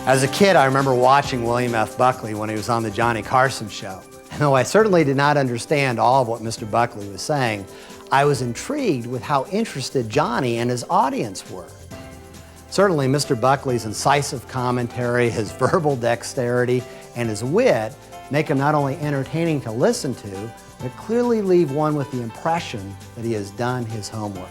As a kid, I remember watching William F. Buckley when he was on the Johnny Carson show. And though I certainly did not understand all of what Mr. Buckley was saying, I was intrigued with how interested Johnny and his audience were. Certainly, Mr. Buckley's incisive commentary, his verbal dexterity, and his wit make him not only entertaining to listen to, but clearly leave one with the impression that he has done his homework.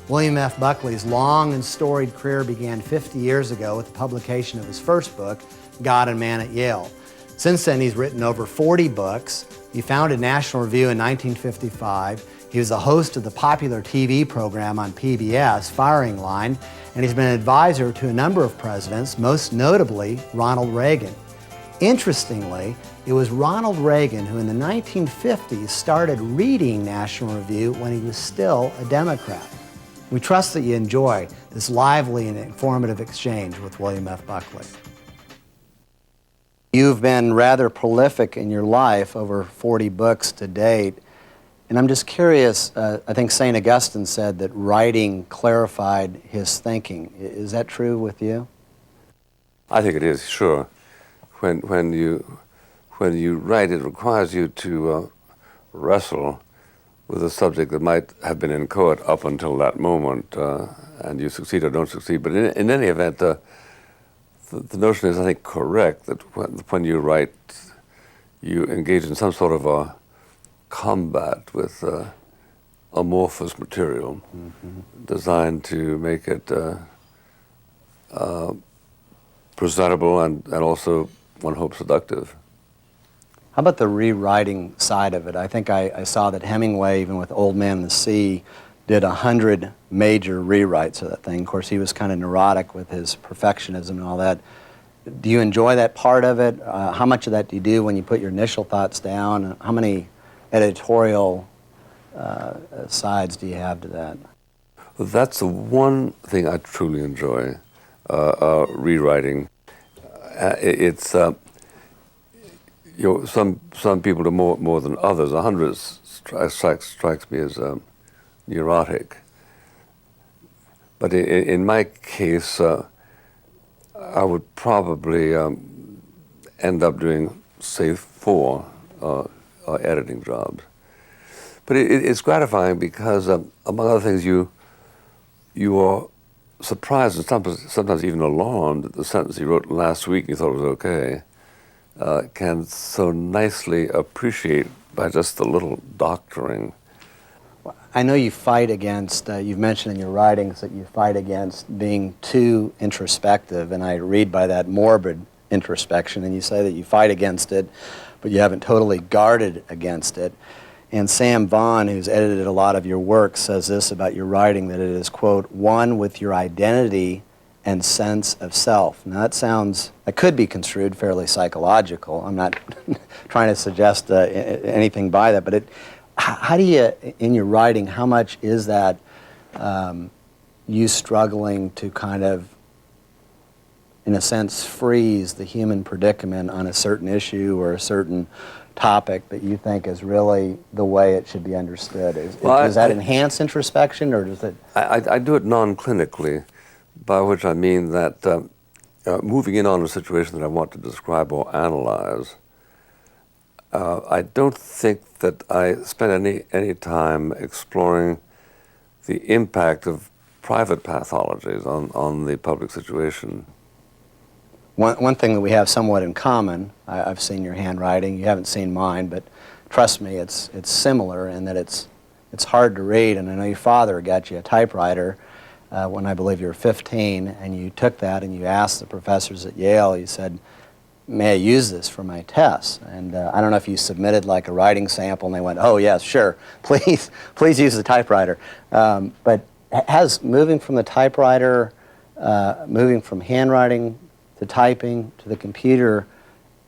William F. Buckley's long and storied career began 50 years ago with the publication of his first book, God and Man at Yale. Since then, he's written over 40 books. He founded National Review in 1955. He was the host of the popular TV program on PBS, Firing Line, and he's been an advisor to a number of presidents, most notably Ronald Reagan. Interestingly, it was Ronald Reagan who in the 1950s started reading National Review when he was still a Democrat. We trust that you enjoy this lively and informative exchange with William F. Buckley. You've been rather prolific in your life, over 40 books to date. And I'm just curious, I think St. Augustine said that writing clarified his thinking. Is that true with you? I think it is, sure. When you write, it requires you to wrestle with a subject that might have been inchoate up until that moment, and you succeed or don't succeed. But in any event, the notion is, I think, correct, that when you write, you engage in some sort of a combat with amorphous material, designed to make it presentable and also, one hopes, seductive. How about the rewriting side of it? I think I saw that Hemingway, even with Old Man and the Sea, did 100 major rewrites of that thing. Of course, he was kind of neurotic with his perfectionism and all that. Do you enjoy that part of it? How much of that do you do when you put your initial thoughts down? How many editorial sides do you have to that? Well, that's the one thing I truly enjoy, rewriting. It's some people do more than others. 100 strikes me as neurotic. But in my case, I would probably end up doing, say, 4 editing jobs. But it's gratifying because, among other things, you are surprised and sometimes even alarmed that the sentence you wrote last week and you thought it was okay can so nicely appreciate by just a little doctoring. I know you fight against, you've mentioned in your writings that you fight against being too introspective, and I read by that morbid introspection, and you say that you fight against it, but you haven't totally guarded against it. And Sam Vaughn, who's edited a lot of your work, says this about your writing, that it is, quote, one with your identity and sense of self. Now that could be construed fairly psychological. I'm not trying to suggest anything by that, but how do you, in your writing, how much is that you struggling to kind of, in a sense, freeze the human predicament on a certain issue or a certain topic that you think is really the way it should be understood? Does that enhance introspection, or does it? I do it non-clinically, by which I mean that moving in on a situation that I want to describe or analyze, I don't think that I spend any time exploring the impact of private pathologies on the public situation. One thing that we have somewhat in common, I've seen your handwriting, you haven't seen mine, but trust me, it's similar in that it's hard to read, and I know your father got you a typewriter when I believe you were 15, and you took that and you asked the professors at Yale, you said, may I use this for my tests? And I don't know if you submitted like a writing sample and they went, oh yes, sure, please use the typewriter. But has moving from the typewriter, moving from handwriting to typing to the computer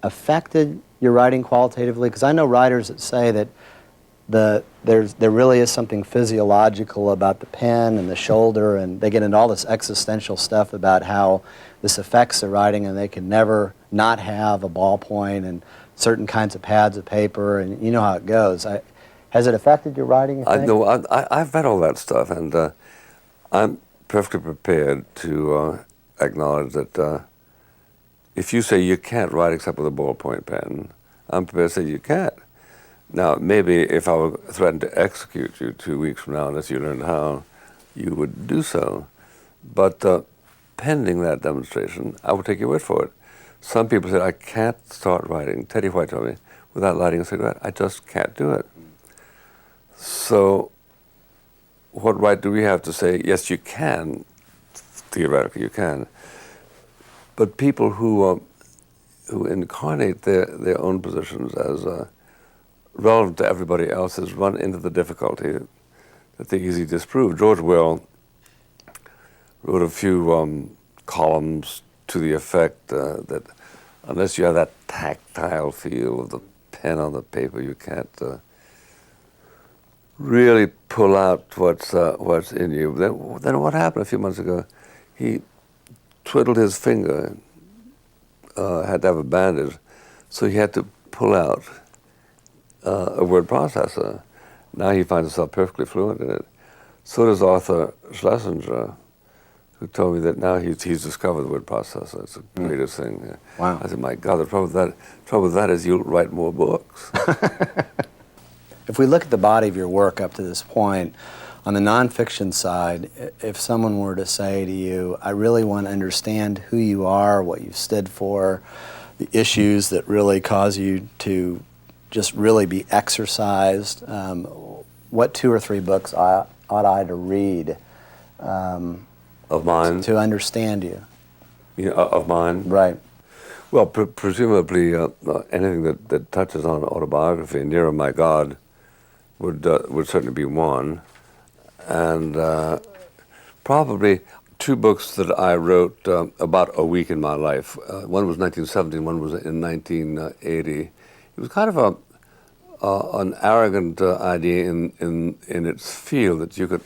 affected your writing qualitatively? Because I know writers that say that there really is something physiological about the pen and the shoulder, and they get into all this existential stuff about how this affects the writing, and they can never not have a ballpoint and certain kinds of pads of paper, and you know how it goes. Has it affected your writing, you think? I've read all that stuff, and I'm perfectly prepared to acknowledge that if you say you can't write except with a ballpoint pen, I'm prepared to say you can't. Now, maybe if I were threatened to execute you 2 weeks from now unless you learned how, you would do so. But pending that demonstration, I would take your word for it. Some people said, I can't start writing. Teddy White told me, without lighting a cigarette, I just can't do it. So what right do we have to say, yes, you can, theoretically you can, but people who incarnate their own positions as relevant to everybody else's run into the difficulty that they easily disprove. George Will wrote a few columns to the effect that unless you have that tactile feel of the pen on the paper, you can't really pull out what's in you. Then what happened a few months ago? He twiddled his finger, had to have a bandage, so he had to pull out a word processor. Now he finds himself perfectly fluent in it. So does Arthur Schlesinger, who told me that now he's discovered the word processor. It's the greatest thing. Wow. I said, my God, the trouble with that is you'll write more books. If we look at the body of your work up to this point, on the nonfiction side, if someone were to say to you, I really want to understand who you are, what you've stood for, the issues that really cause you to just really be exercised, what 2 or 3 books ought I to read Of mine? to understand you? Of mine? Right. Well, presumably anything that touches on autobiography, Nearer My God, would certainly be one. And probably 2 books that I wrote about a week in my life. One was 1970, one was in 1980. It was kind of an arrogant idea in its field that you could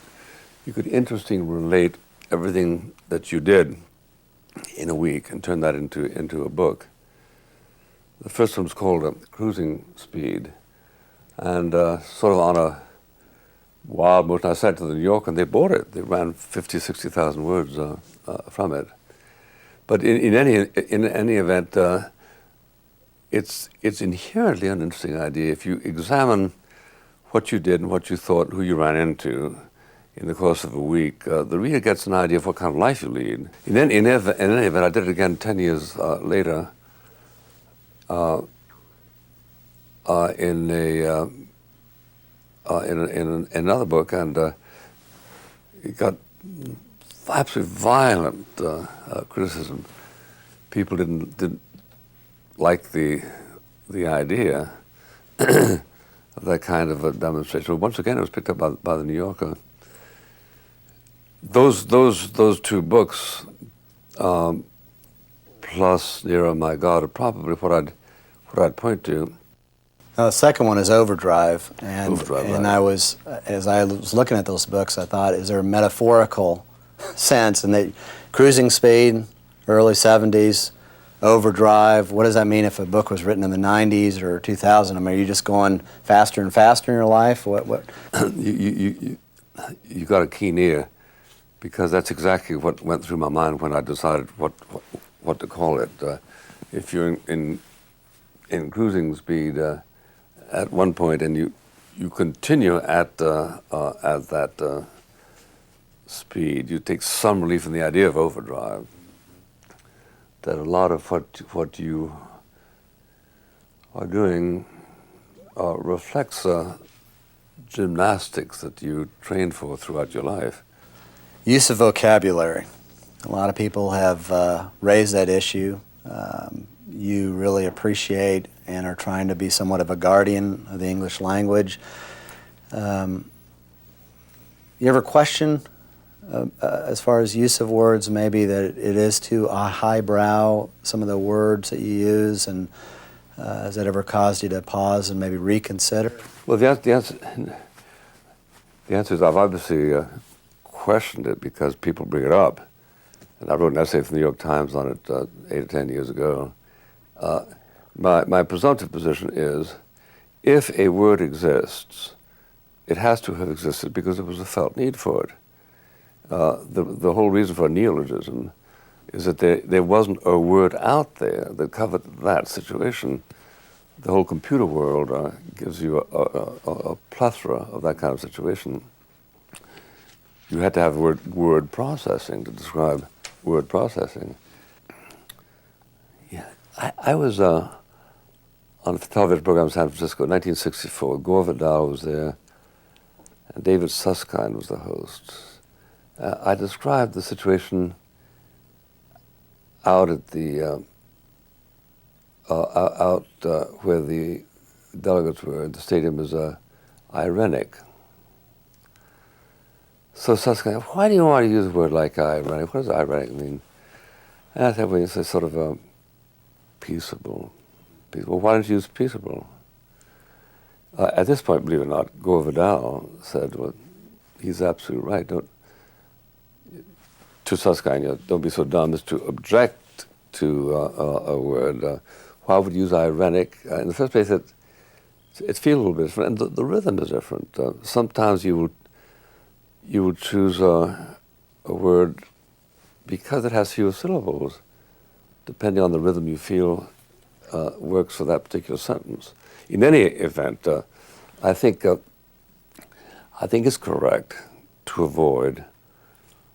interestingly relate everything that you did in a week and turn that into a book. The first one was called Cruising Speed, and sort of on a wild motion, I sent it to the New Yorker and they bought it. They ran 50, 60,000 words from it. But in any event, it's inherently an interesting idea. If you examine what you did and what you thought, who you ran into in the course of a week, the reader gets an idea of what kind of life you lead. In any event, I did it again 10 years later in another book, and it got absolutely violent criticism. People didn't like the idea of that kind of a demonstration. But once again, it was picked up by the New Yorker. Those 2 books, plus Nearer My God, are probably what I'd point to. Now, the second one is Overdrive, and Overdrive, I was, as I was looking at those books, I thought, is there a metaphorical sense? And that Cruising Speed, early 70s, Overdrive, what does that mean if a book was written in the 90s or 2000? I mean, are you just going faster and faster in your life? What? You got a keen ear, because that's exactly what went through my mind when I decided what to call it. If you're in Cruising Speed at one point and you continue at that speed, you take some relief in the idea of overdrive. That a lot of what you are doing reflects gymnastics that you trained for throughout your life. Use of vocabulary. A lot of people have raised that issue. You really appreciate and are trying to be somewhat of a guardian of the English language. You ever question, as far as use of words, maybe that it is too highbrow, some of the words that you use, and has that ever caused you to pause and maybe reconsider? Well, the answer is I've obviously questioned it because people bring it up. And I wrote an essay for the New York Times on it 8 or 10 years ago. My presumptive position is, if a word exists, it has to have existed because there was a felt need for it. The whole reason for a neologism is that there wasn't a word out there that covered that situation. The whole computer world gives you a plethora of that kind of situation. You had to have word processing to describe word processing. Yeah, I was on a television program in San Francisco in 1964. Gore Vidal was there, and David Susskind was the host. I described the situation out at the where the delegates were. The stadium is irenic. So Susskind, why do you want to use a word like irenic? What does irenic mean? And I said, well, it's a sort of peaceable. Well, why don't you use peaceable? At this point, believe it or not, Gore Vidal said, well, he's absolutely right. To Susskind, don't be so dumb as to object to a word. Why would you use irenic? In the first place, it feels a little bit different, and the rhythm is different. Sometimes you would choose a word because it has fewer syllables, depending on the rhythm you feel works for that particular sentence. In any event, I think it's correct to avoid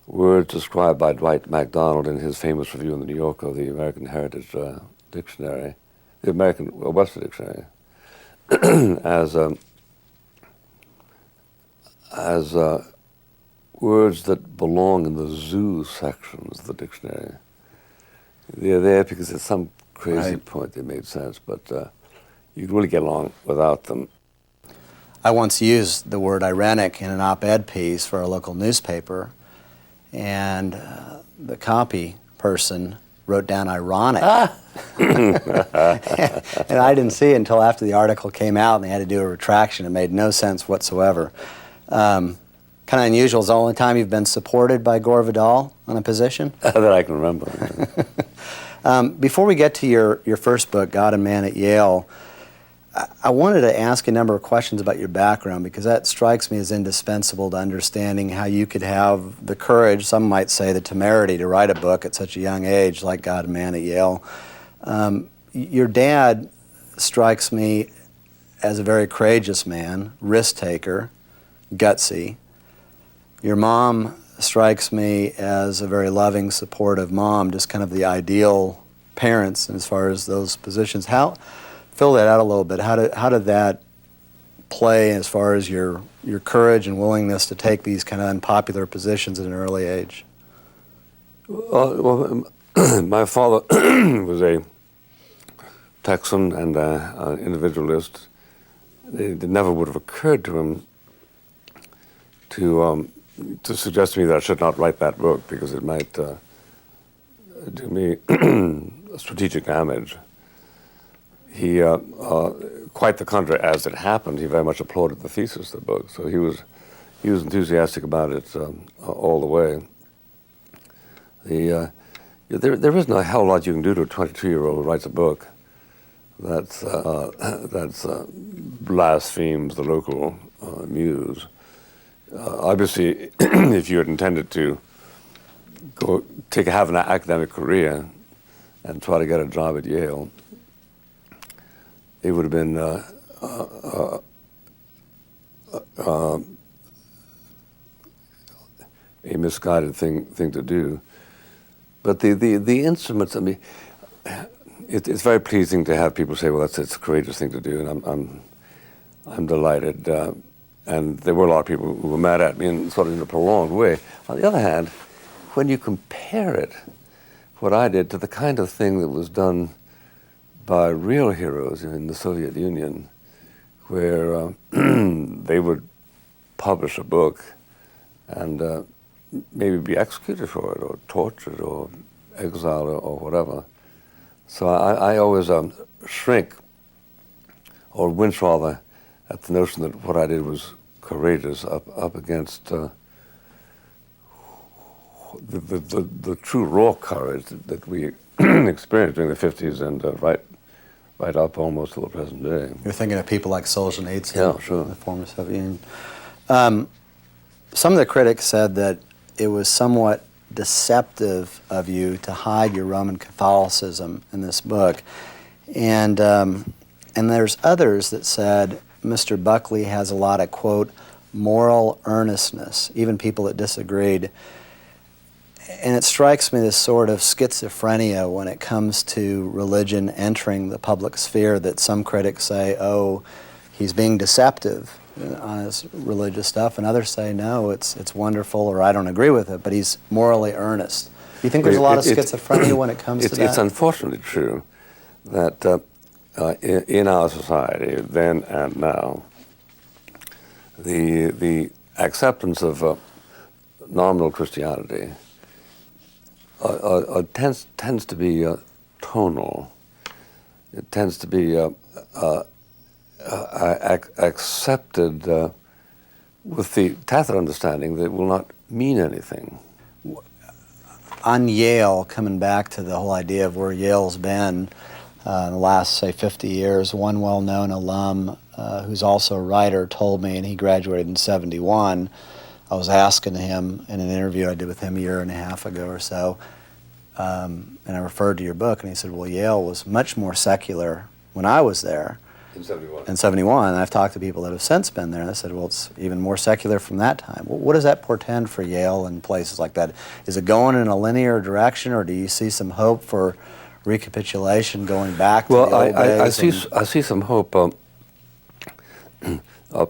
words described by Dwight MacDonald in his famous review in the New Yorker of the American Heritage Dictionary, the American Webster Dictionary, as words that belong in the zoo sections of the dictionary. They're there because at some crazy point they made sense, but you can really get along without them. I once used the word irenic in an op-ed piece for a local newspaper, and the copy person wrote down ironic. And I didn't see it until after the article came out and they had to do a retraction. It made no sense whatsoever. Kind of unusual. Is the only time you've been supported by Gore Vidal on a position? That I can remember. Before we get to your first book, God and Man at Yale, I wanted to ask a number of questions about your background, because that strikes me as indispensable to understanding how you could have the courage, some might say the temerity, to write a book at such a young age like God and Man at Yale. Your dad strikes me as a very courageous man, risk-taker, gutsy. Your mom strikes me as a very loving, supportive mom, just kind of the ideal parents as far as those positions. Fill that out a little bit. How did that play as far as your courage and willingness to take these kind of unpopular positions at an early age? Well, my father was a Texan and an individualist. It never would have occurred to him to suggest to me that I should not write that book because it might do me strategic damage. He, quite the contrary, as it happened, he very much applauded the thesis of the book. So he was enthusiastic about it all the way. There isn't a hell lot you can do to a 22-year-old who writes a book that's blasphemes the local muse. Obviously, if you had intended to have an academic career and try to get a job at Yale, it would have been a misguided thing to do. But the instruments, I mean, it's very pleasing to have people say, well, it's a courageous thing to do, and I'm delighted. And there were a lot of people who were mad at me in sort of in a prolonged way. On the other hand, when you compare it, what I did, to the kind of thing that was done by real heroes in the Soviet Union, where they would publish a book and maybe be executed for it, or tortured, or exiled, or whatever. So I always shrink, or wince rather, at the notion that what I did was courageous up against the true raw courage that we experienced during the 50s and right up almost to the present day. You're thinking of people like Solzhenitsyn, yeah, sure. the former Soviet Union. Some of the critics said that it was somewhat deceptive of you to hide your Roman Catholicism in this book. And there's others that said Mr. Buckley has a lot of, quote, moral earnestness, even people that disagreed. And it strikes me this sort of schizophrenia when it comes to religion entering the public sphere, that some critics say, oh, he's being deceptive on his religious stuff, and others say, no, it's wonderful, or I don't agree with it, but he's morally earnest. Do you think there's a lot of schizophrenia when it comes to that? It's unfortunately true that in our society, then and now, the acceptance of nominal Christianity tends to be tonal. It tends to be accepted with the tacit understanding that it will not mean anything. On Yale, coming back to the whole idea of where Yale's been in the last, say, 50 years, one well-known alum who's also a writer told me, and he graduated in '71, I was asking him in an interview I did with him a year and a half ago or so, and I referred to your book, and he said, well, Yale was much more secular when I was there. In '71. In '71, and I've talked to people that have since been there, and they said, well, it's even more secular from that time. Well, what does that portend for Yale and places like that? Is it going in a linear direction, or do you see some hope for recapitulation going back to the old days? I see some hope,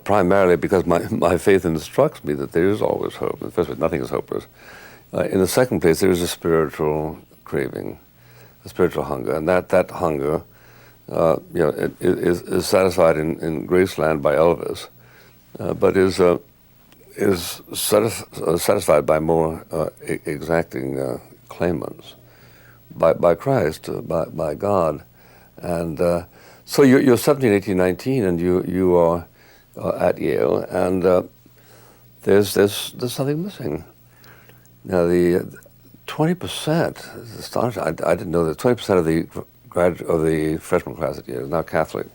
primarily because my faith instructs me that there is always hope. In the first place, nothing is hopeless. In the second place, there is a spiritual craving, a spiritual hunger, and that hunger is satisfied in Graceland by Elvis, but is satisfied by more exacting claimants, by Christ, by God. And so you're 17, 18, 19, and you are at Yale, and there's something missing. Now the 20% is astonishing. I didn't know that 20% of the freshman class at Yale is now Catholic,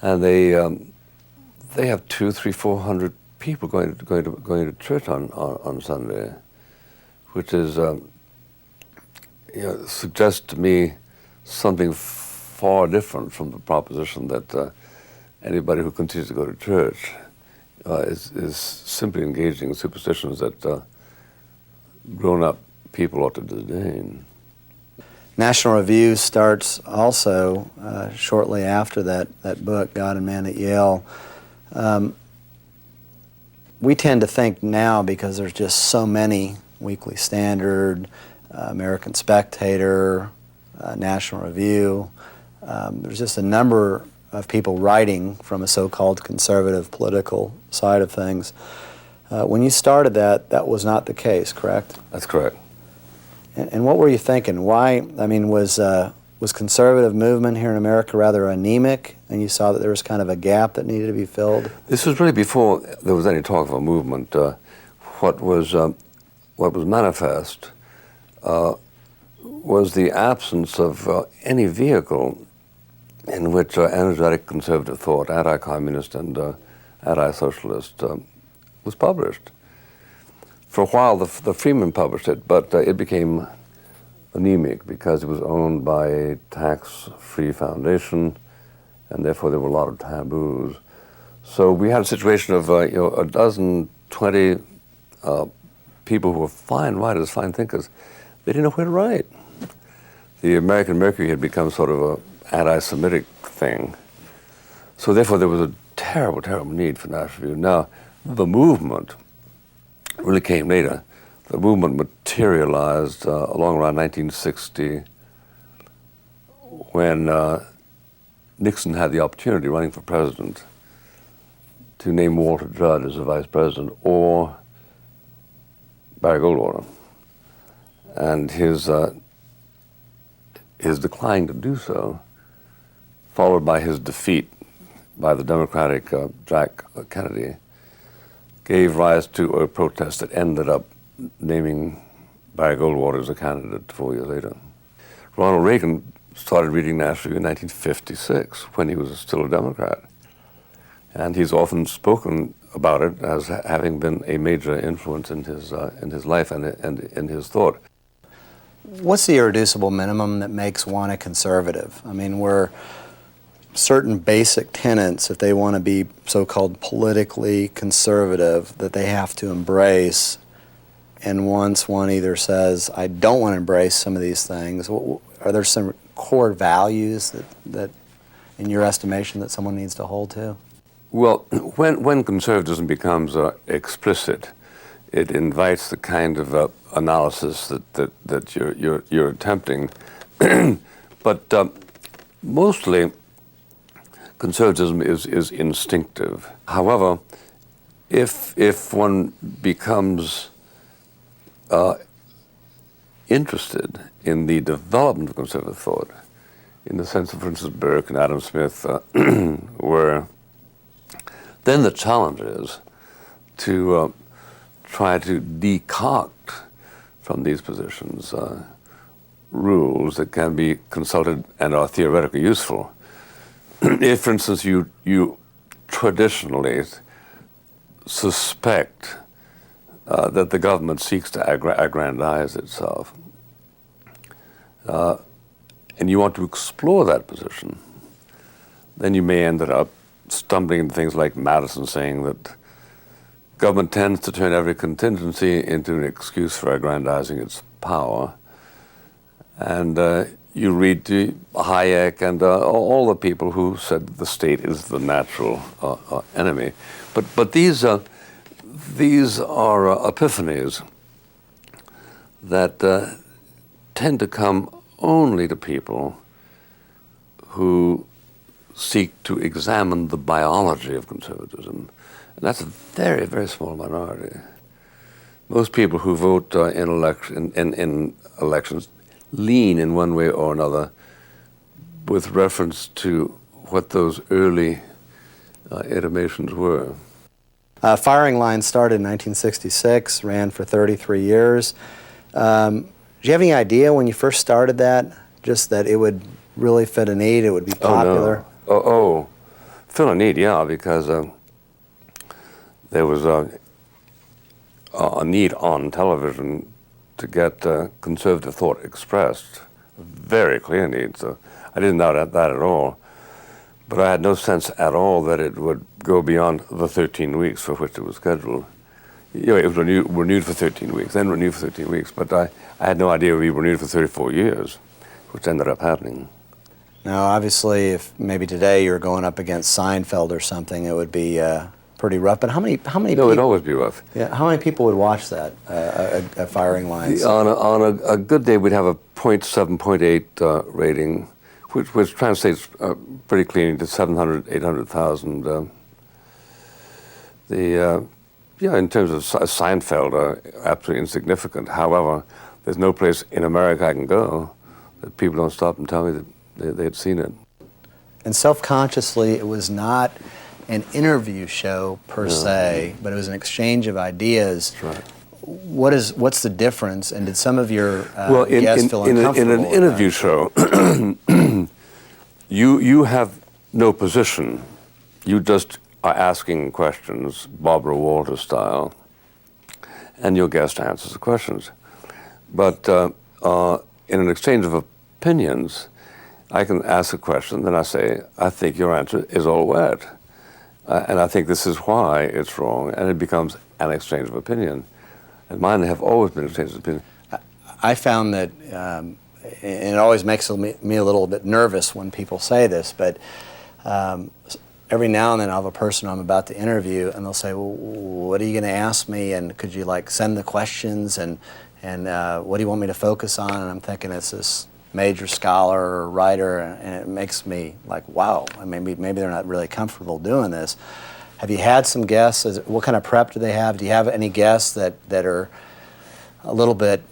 and they have 200, 300, 400 people going to church on Sunday, which is suggests to me something far different from the proposition that anybody who continues to go to church is simply engaging in superstitions that grown-up people ought to disdain. National Review starts also shortly after that book, God and Man at Yale. We tend to think now, because there's just so many, Weekly Standard, American Spectator, National Review, there's just a number of people writing from a so-called conservative political side of things. When you started that was not the case, correct? That's correct. And what were you thinking? Why? I mean, was conservative movement here in America rather anemic, and you saw that there was kind of a gap that needed to be filled? This was really before there was any talk of a movement. What was manifest was the absence of any vehicle in which energetic conservative thought, anti-communist and anti-socialist, was published. For a while, the Freeman published it, but it became anemic because it was owned by a tax-free foundation, and therefore there were a lot of taboos. So we had a situation of a dozen, 20 people who were fine writers, fine thinkers. They didn't know where to write. The American Mercury had become sort of an anti-Semitic thing. So therefore there was a terrible, terrible need for National Review. Now, the movement really came later. The movement materialized along around 1960 when Nixon had the opportunity, running for president, to name Walter Judd as the vice president or Barry Goldwater. And his decline to do so, followed by his defeat by the Democratic Jack Kennedy, gave rise to a protest that ended up naming Barry Goldwater as a candidate 4 years later. Ronald Reagan started reading National Review in 1956 when he was still a Democrat. And he's often spoken about it as having been a major influence in his life and in his thought. What's the irreducible minimum that makes one a conservative? I mean, were certain basic tenets, if they want to be so-called politically conservative, that they have to embrace, and once one either says, I don't want to embrace some of these things, are there some core values that in your estimation, that someone needs to hold to? Well, when conservatism becomes explicit, it invites the kind of analysis that you're attempting. But mostly, conservatism is instinctive. However, if one becomes interested in the development of conservative thought, in the sense of, for instance, Burke and Adam Smith were, then the challenge is to try to decoct from these positions rules that can be consulted and are theoretically useful. If, for instance, you traditionally suspect that the government seeks to aggrandize itself, and you want to explore that position, then you may end up stumbling into things like Madison saying that government tends to turn every contingency into an excuse for aggrandizing its power. And you read Hayek and all the people who said the state is the natural enemy. But these are epiphanies that tend to come only to people who seek to examine the biology of conservatism. And that's a very, very small minority. Most people who vote in elections lean in one way or another with reference to what those early intimations were. Firing Line started in 1966, ran for 33 years. Do you have any idea when you first started that, just that it would really fit a need, it would be popular? Oh, fill a need, yeah, because there was a need on television to get conservative thought expressed, a very clear need. So I didn't doubt that at all. But I had no sense at all that it would go beyond the 13 weeks for which it was scheduled. You know, it was renewed for 13 weeks, then renewed for 13 weeks. But I had no idea it would be renewed for 34 years, which ended up happening. Now, obviously, if maybe today you're going up against Seinfeld or something, it would be pretty rough. But how many No, people? it'd always be rough. Yeah, how many people would watch that? Firing Lines. On a good day, we'd have a 0.7, 0.8 rating, which translates pretty cleanly to 700, 800,000. In terms of Seinfeld, absolutely insignificant. However, there's no place in America I can go that people don't stop and tell me that they had seen it. And self-consciously, it was not an interview show per se, but it was an exchange of ideas. That's right. What's the difference? And did some of your in guests feel uncomfortable? In an interview show, you have no position. You just are asking questions, Barbara Walters style, and your guest answers the questions. But in an exchange of opinions, I can ask a question, then I say, I think your answer is all wet. And I think this is why it's wrong, and it becomes an exchange of opinion. And mine have always been exchanges of opinion. I found that, and it always makes me a little bit nervous when people say this, but every now and then I'll have a person I'm about to interview, and they'll say, well, what are you going to ask me, and could you send the questions, and what do you want me to focus on? And I'm thinking it's this major scholar or writer, and it makes me wow, maybe they're not really comfortable doing this. Have you had some guests? What kind of prep do they have? Do you have any guests that are a little bit,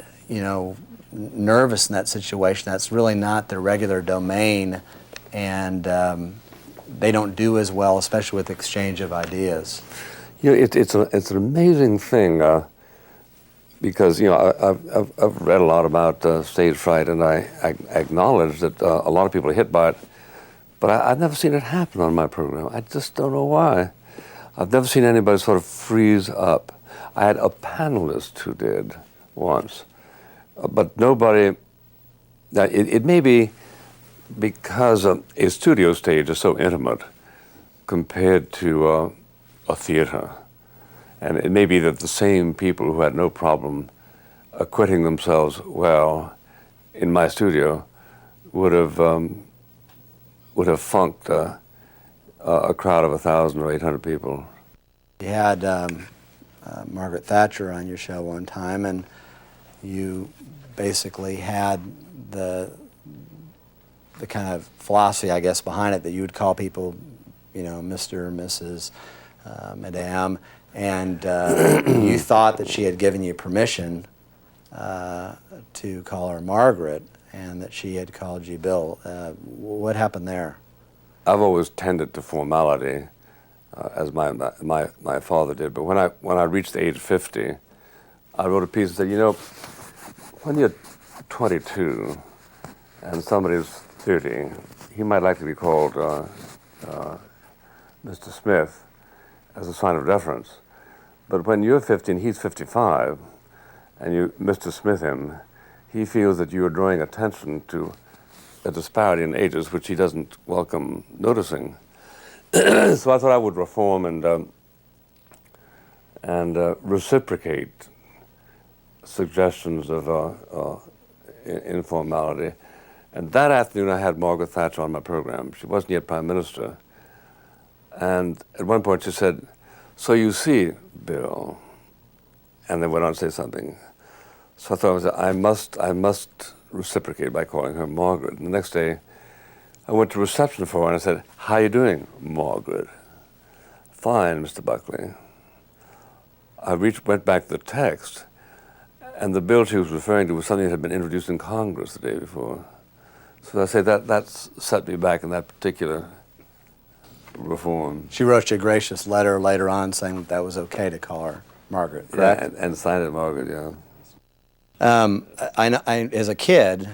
nervous in that situation? That's really not their regular domain, and they don't do as well, especially with exchange of ideas. It's an amazing thing. Because I've read a lot about stage fright, and I acknowledge that a lot of people are hit by it, but I've never seen it happen on my program. I just don't know why. I've never seen anybody sort of freeze up. I had a panelist who did once, but nobody. Now, it may be because a studio stage is so intimate compared to a theater. And it may be that the same people who had no problem acquitting themselves well in my studio would have funked a crowd of 1,000 or 800 people. You had Margaret Thatcher on your show one time, and you basically had the kind of philosophy, I guess, behind it that you would call people, you know, Mr., Mrs., Madame, and you thought that she had given you permission to call her Margaret, and that she had called you Bill. What happened there? I've always tended to formality, as my father did. But when I reached the age of 50, I wrote a piece that said, you know, when you're 22 and somebody's 30, he might like to be called Mr. Smith as a sign of deference. But when you're 50 and he's 55, and you Mr. Smith him, he feels that you are drawing attention to a disparity in ages which he doesn't welcome noticing. So I thought I would reform and reciprocate suggestions of informality. And that afternoon I had Margaret Thatcher on my program. She wasn't yet Prime Minister. And at one point she said, "So you see, Bill," and then went on to say something. So I thought, I must reciprocate by calling her Margaret. And the next day, I went to reception for her and I said, "How you doing, Margaret?" "Fine, Mr. Buckley." I went back to the text, and the bill she was referring to was something that had been introduced in Congress the day before. So I say that's set me back in that particular reform. She wrote you a gracious letter later on saying that was okay to call her Margaret, correct? Yeah, and signed it Margaret, yeah. As a kid,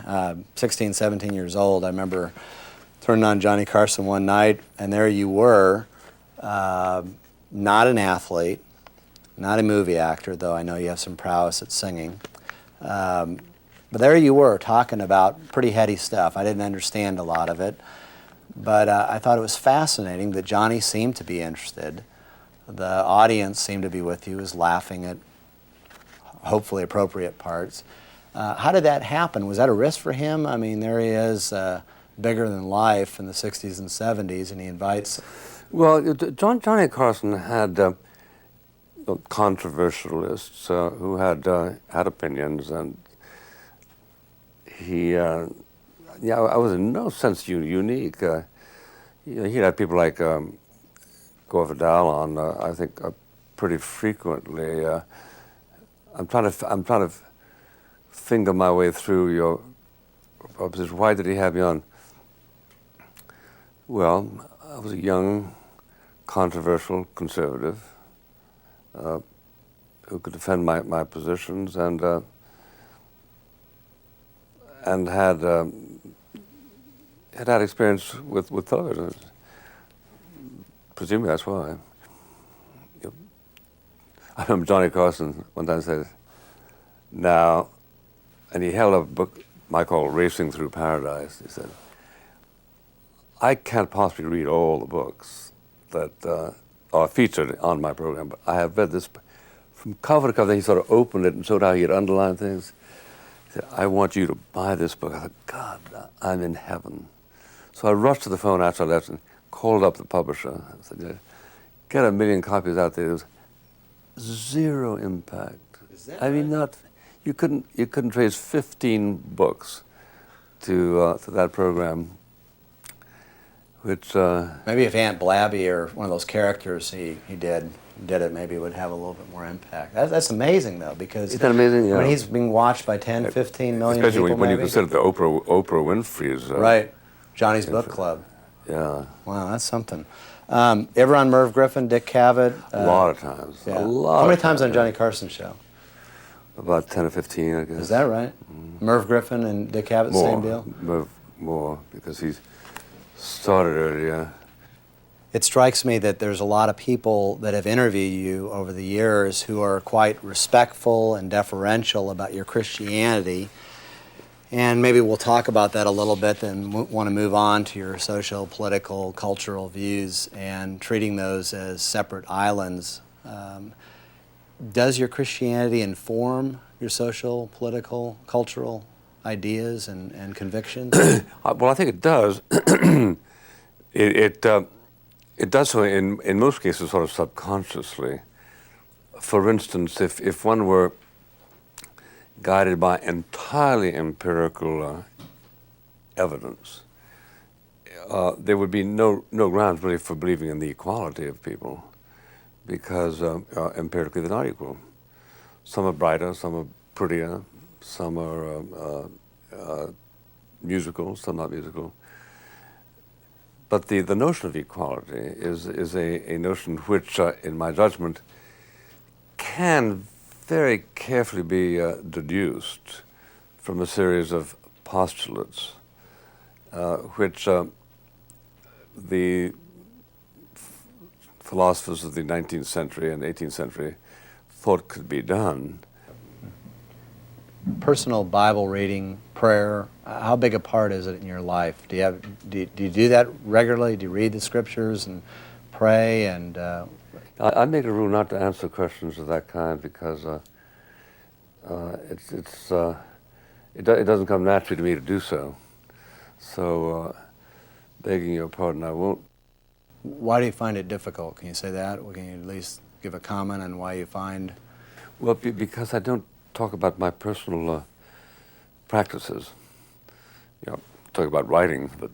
16, 17 years old, I remember turning on Johnny Carson one night, and there you were, not an athlete, not a movie actor, though I know you have some prowess at singing. But there you were, talking about pretty heady stuff. I didn't understand a lot of it, but I thought it was fascinating that Johnny seemed to be interested. The audience seemed to be with you, was laughing at hopefully appropriate parts. How did that happen? Was that a risk for him? I mean, there he is, bigger than life in the 60s and 70s, and he invites... Well, Johnny Carson had controversialists who had opinions, and he, I was in no sense unique. He'd had people like Gore Vidal on, I think, pretty frequently. I'm trying to finger my way through your proposition. Why did he have me on? Well, I was a young, controversial conservative who could defend my positions and had experience with television. Presumably that's why. I remember Johnny Carson one time said, "Now," and he held up a book I call Racing Through Paradise. He said, "I can't possibly read all the books that are featured on my program, but I have read this from cover to cover." Then he sort of opened it and showed how he had underlined things. He said, "I want you to buy this book." I thought, God, I'm in heaven. So I rushed to the phone after I left and called up the publisher. I said, "Yeah, get 1 million copies out there." It was zero impact. Is that I mean, not you couldn't trace 15 books to that program. Which maybe if Aunt Blabby or one of those characters he did it, maybe it would have a little bit more impact. That's amazing, though, because isn't that amazing? Yeah. when he's being watched by 10, 15 million especially people, when you maybe. consider the Oprah Winfrey's Right, Johnny's Book Club. Yeah. Wow, that's something. Ever on Merv Griffin, Dick Cavett? A lot of times. Yeah. A lot. How many times on Johnny Carson show? About 10 or 15, I guess. Is that right? Merv Griffin and Dick Cavett, More. same deal? More, because he started earlier. It strikes me that there's a lot of people that have interviewed you over the years who are quite respectful and deferential about your Christianity. And maybe we'll talk about that a little bit, then want to move on to your social, political, cultural views and treating those as separate islands. Does your Christianity inform your social, political, cultural ideas and convictions? Well, I think it does. It does so in most cases sort of subconsciously. For instance, if one were guided by entirely empirical evidence, there would be no grounds really for believing in the equality of people, because empirically they're not equal. Some are brighter, some are prettier, some are musical, some not musical. But the notion of equality is a notion which, in my judgment, can very carefully be deduced from a series of postulates which the philosophers of the 19th century and 18th century thought could be done. Personal Bible reading, prayer, how big a part is it in your life? Do you do that regularly? Do you read the scriptures and pray? And I made a rule not to answer questions of that kind because it doesn't come naturally to me to do so. So, begging your pardon, I won't. Why do you find it difficult? Can you say that? Or can you at least give a comment on why you find? Well, because I don't talk about my personal practices. You know, talk about writing, but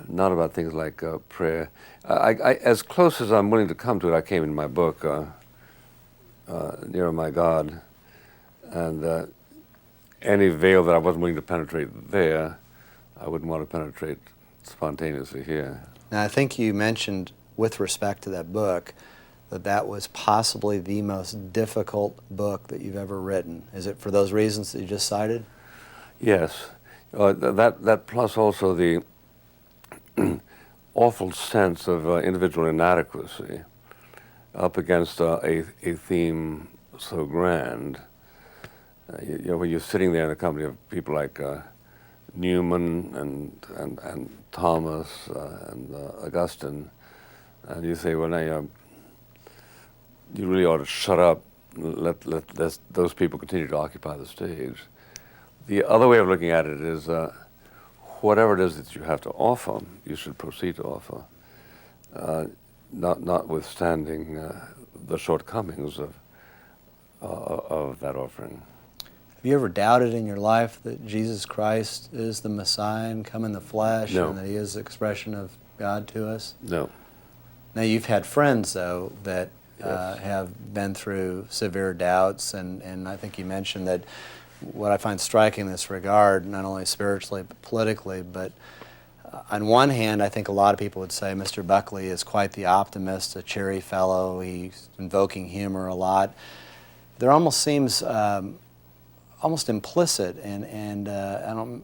not about things like prayer. As close as I'm willing to come to it, I came in my book, Nearer My God, and any veil that I wasn't willing to penetrate there, I wouldn't want to penetrate spontaneously here. Now, I think you mentioned, with respect to that book, that was possibly the most difficult book that you've ever written. Is it for those reasons that you just cited? Yes. That plus also the awful sense of individual inadequacy up against a theme so grand. You know, when you're sitting there in the company of people like Newman and Thomas and Augustine, and you say, well, now you really ought to shut up, let those people continue to occupy the stage. The other way of looking at it is whatever it is that you have to offer, you should proceed to offer, notwithstanding the shortcomings of that offering. Have you ever doubted in your life that Jesus Christ is the Messiah and come in the flesh, No. and that He is the expression of God to us? No. Now, you've had friends, though, that Yes. have been through severe doubts, and I think you mentioned that what I find striking in this regard, not only spiritually but politically, but on one hand, I think a lot of people would say Mr. Buckley is quite the optimist, a cheery fellow. He's invoking humor a lot. There almost seems almost implicit and I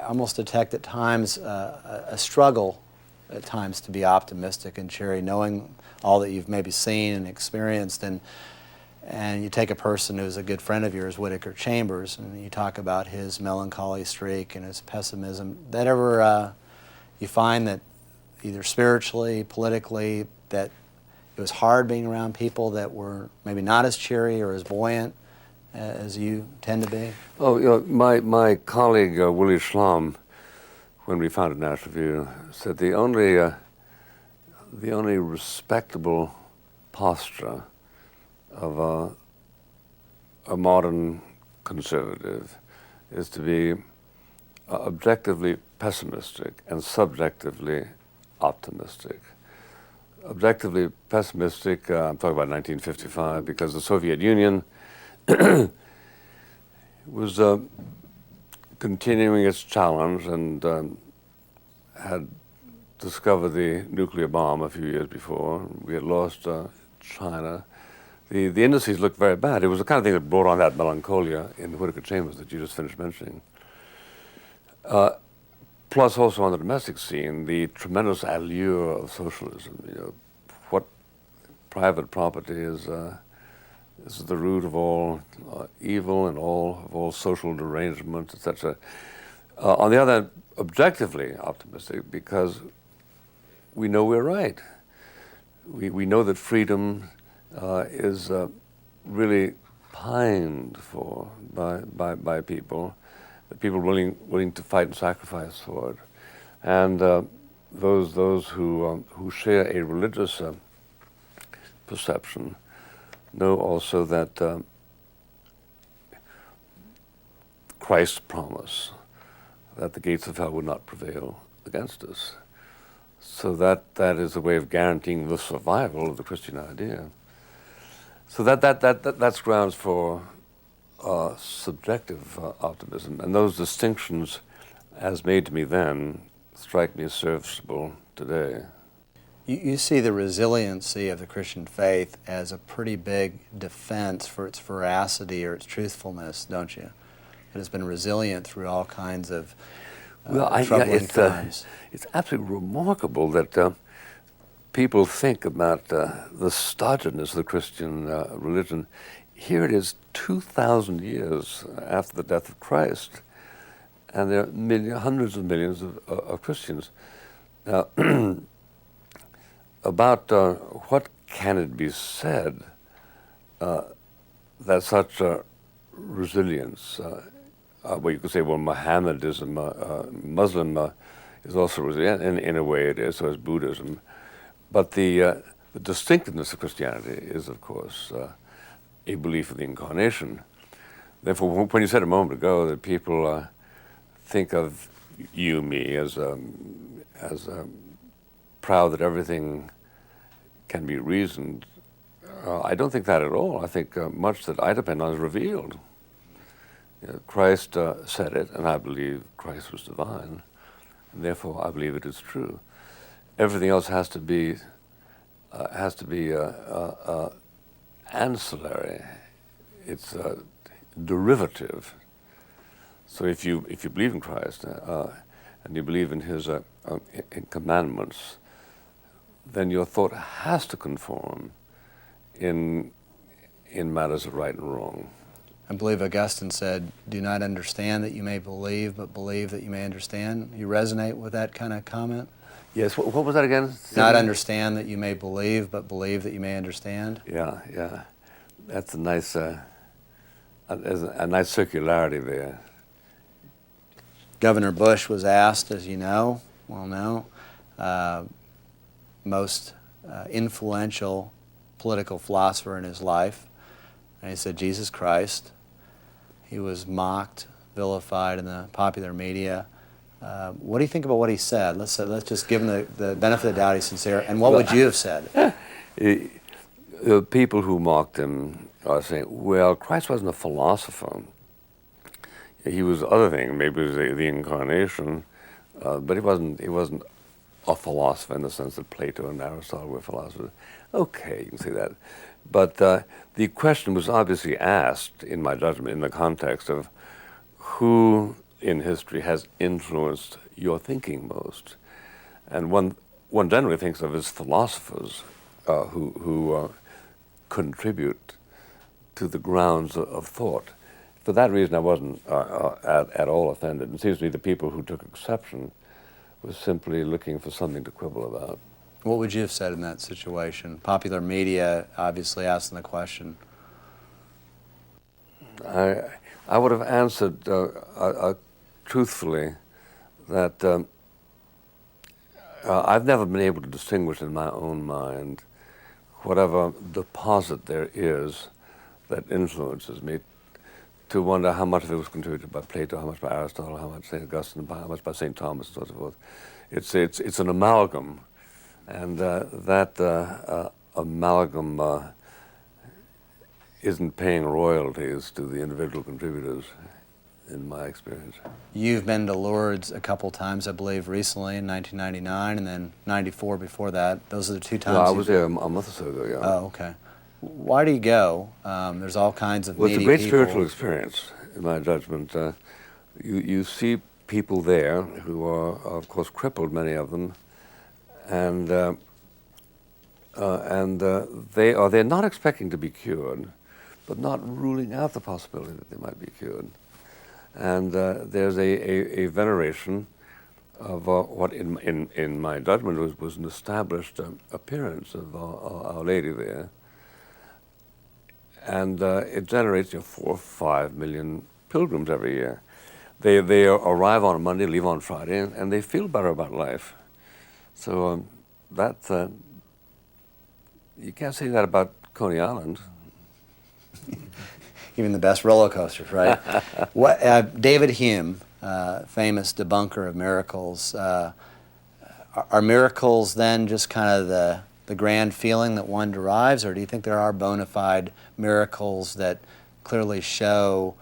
almost detect at times a struggle at times to be optimistic and cheery, knowing all that you've maybe seen and experienced. And you take a person who's a good friend of yours, Whittaker Chambers, and you talk about his melancholy streak and his pessimism. That ever you find that either spiritually, politically, that it was hard being around people that were maybe not as cheery or as buoyant as you tend to be? Oh, you know, my colleague Willie Schlom, when we founded National Review, said the only respectable posture of a modern conservative is to be objectively pessimistic and subjectively optimistic. Objectively pessimistic, I'm talking about 1955, because the Soviet Union was continuing its challenge and had discovered the nuclear bomb a few years before. We had lost China. The indices looked very bad. It was the kind of thing that brought on that melancholia in Whittaker Chambers that you just finished mentioning. plus also on the domestic scene, the tremendous allure of socialism. What private property is the root of all evil and all social derangement, etc. On the other hand, objectively optimistic because we know we're right. We know that freedom is really pined for by people, people willing to fight and sacrifice for it, and those who share a religious perception know also that Christ's promise that the gates of hell would not prevail against us. So that is a way of guaranteeing the survival of the Christian idea. So that's grounds for subjective optimism, and those distinctions, as made to me then, strike me as serviceable today. You see the resiliency of the Christian faith as a pretty big defense for its veracity or its truthfulness, don't you? It has been resilient through all kinds of troubling times. It's absolutely remarkable that people think about the stodginess of the Christian religion. Here it is 2,000 years after the death of Christ, and there are hundreds of millions of Christians. Now, about what can it be said that such resilience, well, you could say, well, Mohammedism, Muslim is also resilient, in a way it is, so is Buddhism. But the distinctiveness of Christianity is, of course, a belief of the incarnation. Therefore, when you said a moment ago that people think of you, me, as proud that everything can be reasoned, I don't think that at all. I think much that I depend on is revealed. Christ said it, and I believe Christ was divine, and therefore I believe it is true. Everything else has to be ancillary. It's derivative. So if you believe in Christ and you believe in His in commandments, then your thought has to conform in matters of right and wrong. I believe Augustine said, "Do not understand that you may believe, but believe that you may understand." You resonate with that kind of comment? Yes. What was that again? Not understand that you may believe, but believe that you may understand. Yeah. That's a nice circularity there. Governor Bush was asked, as you know, most influential political philosopher in his life, and he said Jesus Christ. He was mocked, vilified in the popular media. What do you think about what he said? Let's just give him the benefit of the doubt he's sincere. And what would you have said? The people who mocked him are saying, well, Christ wasn't a philosopher. He was other things. Maybe it was the incarnation, but he wasn't a philosopher in the sense that Plato and Aristotle were philosophers. Okay, you can say that. But the question was obviously asked, in my judgment, in the context of who in history has influenced your thinking most. And one generally thinks of as philosophers who contribute to the grounds of thought. For that reason, I wasn't at all offended. It seems to me the people who took exception were simply looking for something to quibble about. What would you have said in that situation? Popular media obviously asking the question. I would have answered truthfully that I've never been able to distinguish in my own mind whatever deposit there is that influences me, to wonder how much of it was contributed by Plato, how much by Aristotle, how much St. Augustine, how much by St. Thomas, and so forth. It's an amalgam, and that amalgam isn't paying royalties to the individual contributors, in my experience. You've been to Lourdes a couple times, I believe, recently in 1999, and then 94 before that. Those are the two times. No, I was there a month or so ago, yeah. Oh, okay. Why do you go? There's all kinds of Well, it's needy a great people. spiritual experience, in my judgment. You see people there who are, of course, crippled, many of them, and they're not expecting to be cured, but not ruling out the possibility that they might be cured. And there's a veneration of what, in my judgment, was an established appearance of Our Lady there. And it generates 4 or 5 million pilgrims every year. They arrive on a Monday, leave on Friday, and they feel better about life. So you can't say that about Coney Island. Even the best roller coasters, right? David Hume, famous debunker of miracles, are miracles then just kind of the grand feeling that one derives, or do you think there are bona fide miracles that clearly show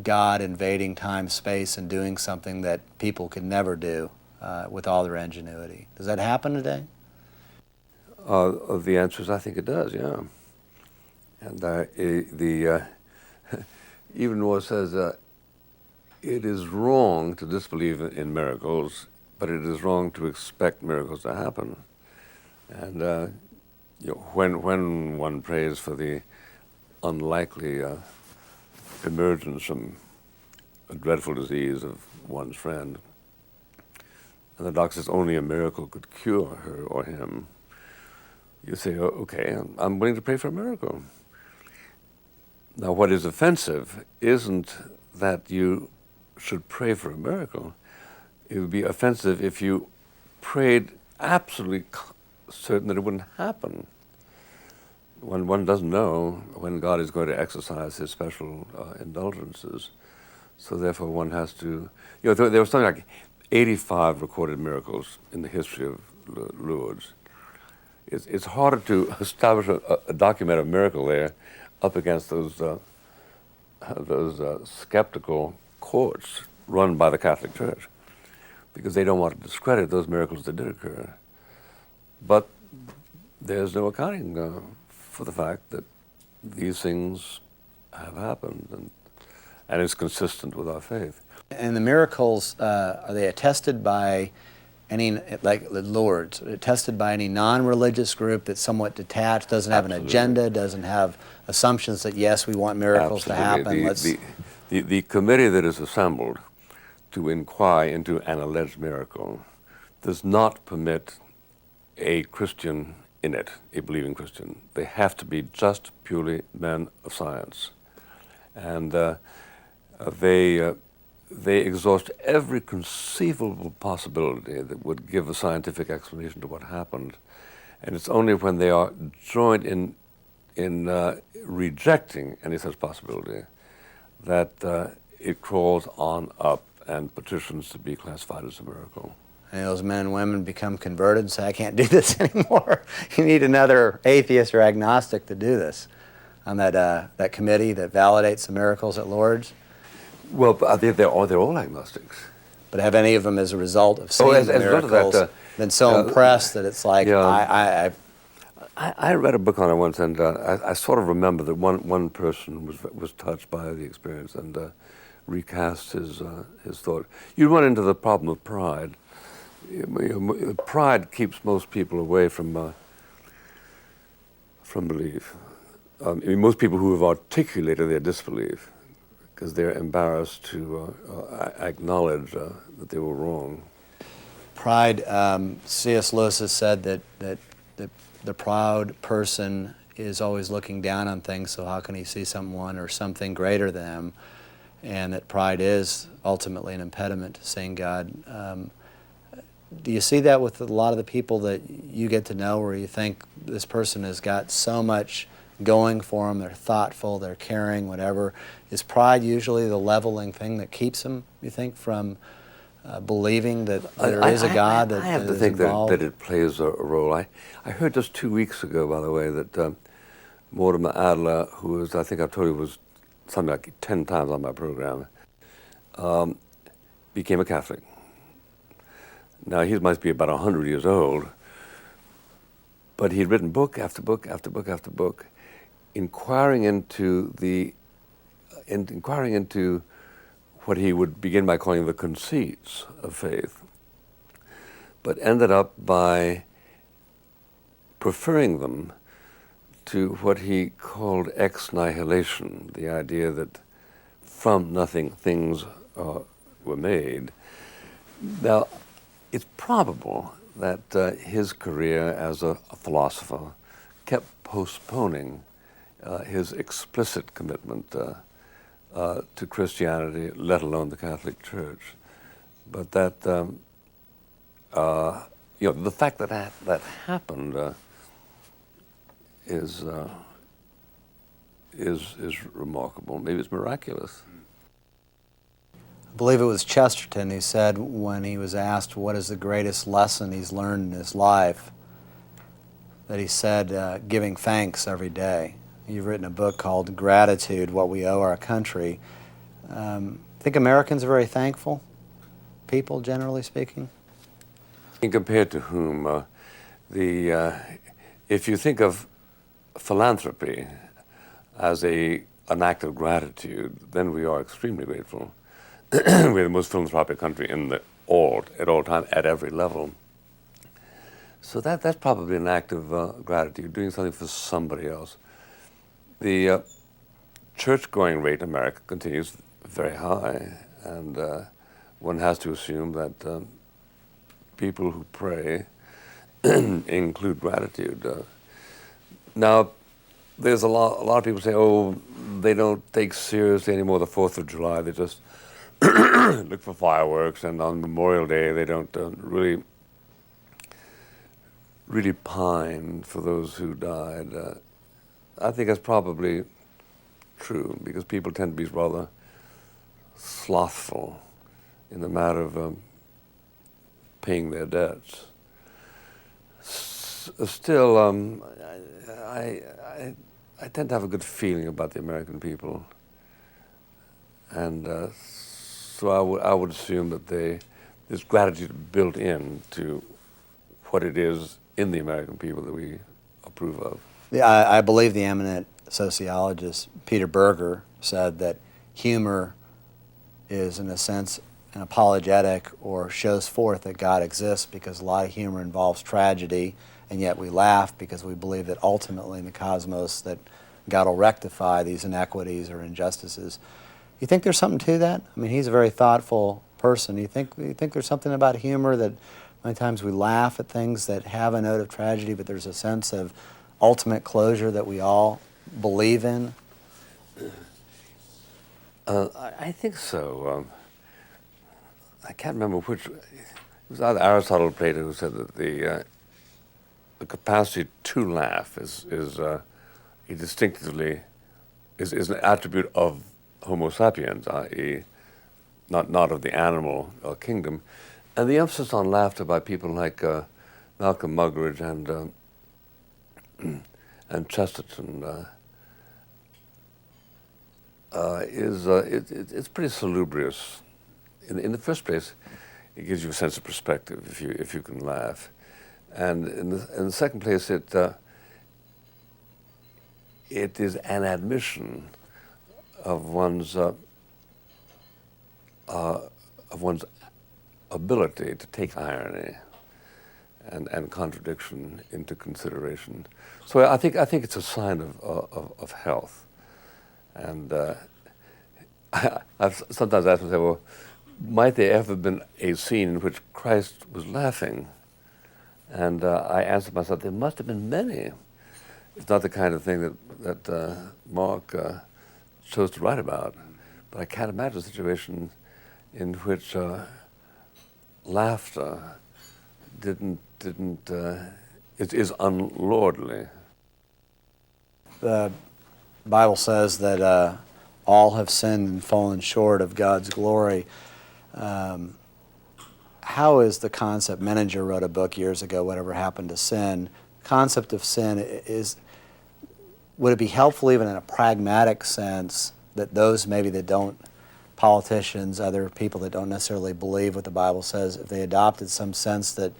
God invading time, space, and doing something that people could never do with all their ingenuity? Does that happen today? The answer is I think it does, yeah. And even Noah says it is wrong to disbelieve in miracles, but it is wrong to expect miracles to happen. And when one prays for the unlikely emergence from a dreadful disease of one's friend, and the doctor says only a miracle could cure her or him, you say, oh, okay, I'm willing to pray for a miracle. Now, what is offensive isn't that you should pray for a miracle. It would be offensive if you prayed absolutely certain that it wouldn't happen. One doesn't know when God is going to exercise his special indulgences. So therefore one has to, there were something like 85 recorded miracles in the history of Lourdes. It's harder to establish a documented miracle there up against those skeptical courts run by the Catholic Church, because they don't want to discredit those miracles that did occur. But there's no accounting for the fact that these things have happened, and it's consistent with our faith. And the miracles, are they attested by any, like Lourdes, attested by any non-religious group that's somewhat detached, doesn't have Absolutely. an agenda, doesn't have assumptions that, yes, we want miracles Absolutely. to happen? The committee that is assembled to inquire into an alleged miracle does not permit a Christian in it, a believing Christian. They have to be just purely men of science. And they exhaust every conceivable possibility that would give a scientific explanation to what happened. And it's only when they are joined in rejecting any such possibility that it crawls on up and petitions to be classified as a miracle. And those men and women become converted and say, I can't do this anymore. You need another atheist or agnostic to do this on that committee that validates the miracles at Lourdes. Well, they're all agnostics. But have any of them, as a result of seeing the miracles, been so impressed that it's like, I read a book on it once, and I sort of remember that one person was touched by the experience and recast his thought. You run into the problem of pride. Pride keeps most people away from belief. Most people who have articulated their disbelief, because they're embarrassed to acknowledge that they were wrong. Pride, C.S. Lewis has said that the proud person is always looking down on things, so how can he see someone or something greater than him? And that pride is ultimately an impediment to seeing God. Do you see that with a lot of the people that you get to know, where you think this person has got so much going for them, they're thoughtful, they're caring, whatever? Is pride usually the leveling thing that keeps them, you think, from believing that there is a God that is involved? I have to think that it plays a role. I heard just 2 weeks ago, by the way, that Mortimer Adler, who is, I think I've told you, was something like 10 times on my program, became a Catholic. Now, he must be about 100 years old, but he'd written book after book after book after book, inquiring into what he would begin by calling the conceits of faith, but ended up by preferring them to what he called ex nihilation, the idea that from nothing things were made. Now, it's probable that his career as a philosopher kept postponing his explicit commitment to Christianity, let alone the Catholic Church. But that, the fact that that happened is remarkable. Maybe it's miraculous. I believe it was Chesterton who said when he was asked what is the greatest lesson he's learned in his life, that he said giving thanks every day. You've written a book called Gratitude, What We Owe Our Country. Think Americans are very thankful people, generally speaking? And compared to whom? If you think of philanthropy as an act of gratitude, then we are extremely grateful. We're the most philanthropic country at all time, at every level. So that's probably an act of gratitude, doing something for somebody else. The church-going rate in America continues very high, and one has to assume that people who pray include gratitude. Now, there's a lot of people say, oh, they don't take seriously anymore the 4th of July. They just look for fireworks, and on Memorial Day they don't really pine for those who died. I think that's probably true, because people tend to be rather slothful in the matter of paying their debts. Still, I tend to have a good feeling about the American people, and so I would assume that there's gratitude built into what it is in the American people that we approve of. Yeah, I believe the eminent sociologist Peter Berger said that humor is, in a sense, an apologetic, or shows forth that God exists, because a lot of humor involves tragedy, and yet we laugh because we believe that ultimately in the cosmos that God will rectify these inequities or injustices. You think there's something to that? I mean, he's a very thoughtful person. You think there's something about humor that many times we laugh at things that have a note of tragedy, but there's a sense of ultimate closure that we all believe in? I think so. I can't remember which. It was either Aristotle or Plato who said that the capacity to laugh is distinctively is an attribute of Homo sapiens, i.e., not of the animal kingdom, and the emphasis on laughter by people like Malcolm Muggeridge and Chesterton it's pretty salubrious. In the first place, it gives you a sense of perspective if you can laugh, and in the second place, it is an admission of one's ability to take irony and contradiction into consideration. So I think it's a sign of health, and I've sometimes asked myself, well, might there ever have been a scene in which Christ was laughing? And I answered myself, there must have been many. It's not the kind of thing that Mark chose to write about, but I can't imagine a situation in which laughter is unlordly. The Bible says that all have sinned and fallen short of God's glory. How is the concept, Menninger wrote a book years ago, Whatever Happened to Sin, concept of sin would it be helpful even in a pragmatic sense that those maybe that don't, politicians, other people that don't necessarily believe what the Bible says, if they adopted some sense that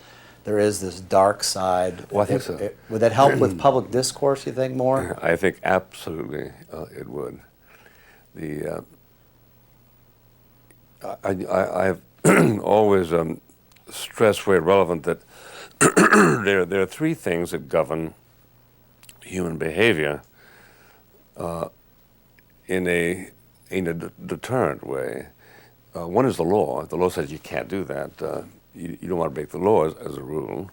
there is this dark side, well, I think so. Would that help with public discourse, you think, more? I think absolutely it would. I've always stressed very relevant that there are three things that govern human behavior in a deterrent way. One is the law. The law says you can't do that. You don't want to break the law as a rule.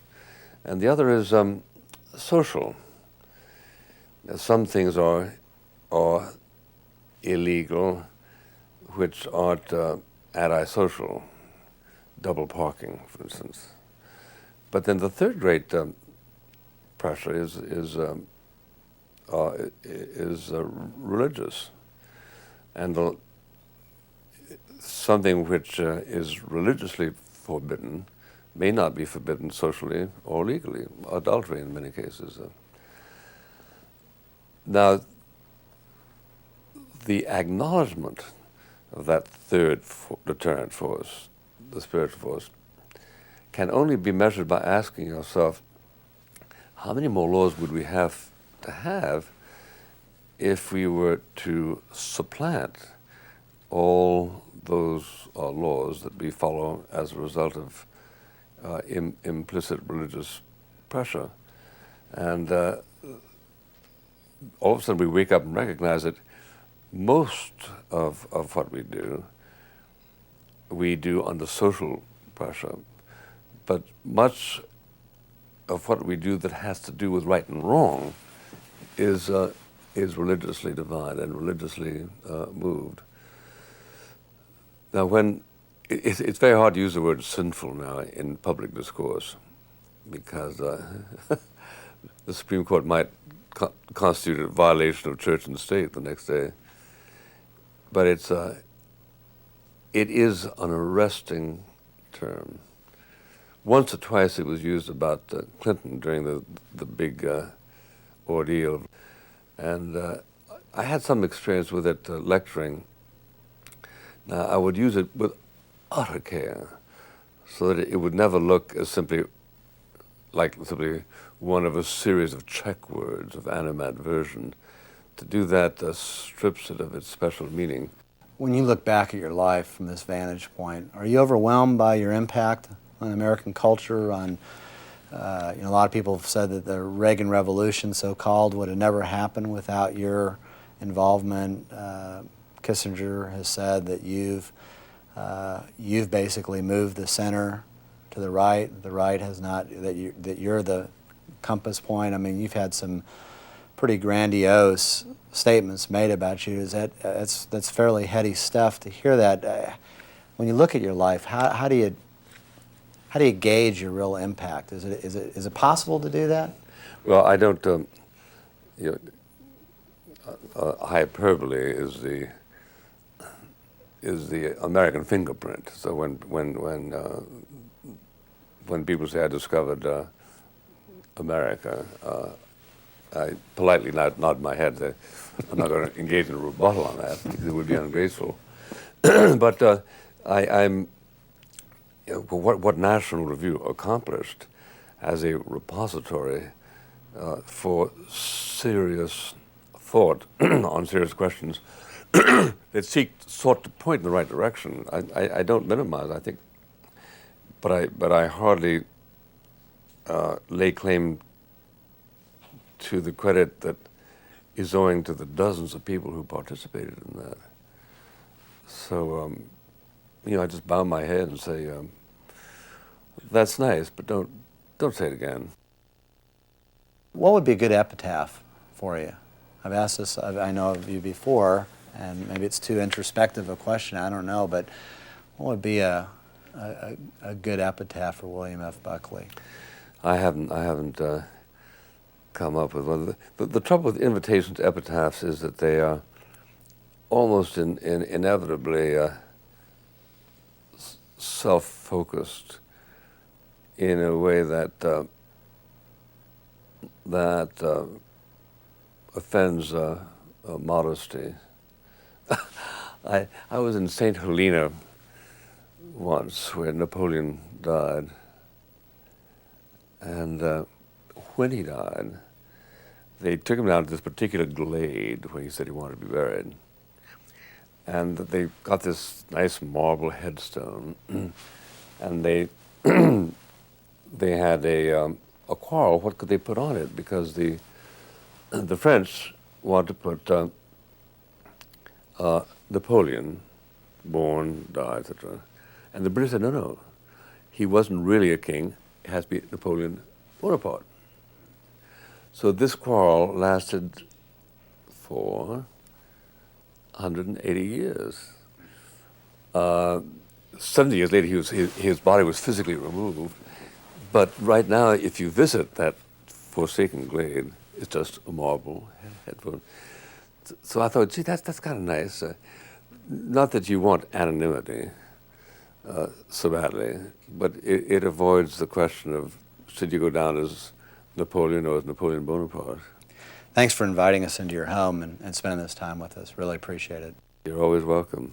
And the other is social. Now, some things are illegal, which aren't antisocial. Double parking, for instance. But then the third great pressure is religious, and something which is religiously forbidden may not be forbidden socially or legally. Adultery, in many cases. Now, the acknowledgement of that third deterrent force, the spiritual force, can only be measured by asking yourself, how many more laws would we have to have if we were to supplant all those laws that we follow as a result of implicit religious pressure? And all of a sudden we wake up and recognize that most of what we do under social pressure, but much of what we do that has to do with right and wrong is religiously divided and religiously moved. Now, when it's very hard to use the word sinful now in public discourse, because the Supreme Court might constitute a violation of church and state the next day. But it is an arresting term. Once or twice it was used about Clinton during the big ordeal, and I had some experience with it lecturing. Now, I would use it with utter care, so that it would never look as simply one of a series of check words of animadversion. To do that strips it of its special meaning. When you look back at your life from this vantage point, are you overwhelmed by your impact on American culture? On a lot of people have said that the Reagan Revolution, so-called, would have never happened without your involvement. Kissinger has said that you've basically moved the center to the right. The right has not. That you're the compass point. I mean, you've had some pretty grandiose statements made about you. That's fairly heady stuff to hear that. When you look at your life, how do you gauge your real impact? Is it possible to do that? Well, I don't. Hyperbole is the American fingerprint. So when people say I discovered America, I politely nod my head. I'm not going to engage in a rebuttal on that because it would be ungraceful. But I'm. What National Review accomplished as a repository for serious thought on serious questions that sought to point in the right direction. I don't minimize. I think, but I hardly lay claim to the credit that is owing to the dozens of people who participated in that. So, I just bow my head and say, that's nice, but don't say it again. What would be a good epitaph for you? I've asked this, I know of you before, and maybe it's too introspective a question, I don't know, but what would be a good epitaph for William F. Buckley? I haven't come up with one. The trouble with invitations to epitaphs is that they are almost inevitably self-focused in a way that offends modesty. I was in St. Helena once, where Napoleon died, and when he died, they took him down to this particular glade where he said he wanted to be buried. and they got this nice marble headstone, and they they had a quarrel. What could they put on it? Because the French wanted to put Napoleon, born, died, etc. And the British said, no, no, he wasn't really a king. It has to be Napoleon Bonaparte. So this quarrel lasted for 180 years. 70 years later, his body was physically removed. But right now, if you visit that forsaken glade, it's just a marble headstone. So I thought, gee, that's kind of nice. Not that you want anonymity so badly, but it avoids the question of should you go down as Napoleon or as Napoleon Bonaparte. Thanks for inviting us into your home and spending this time with us. Really appreciate it. You're always welcome.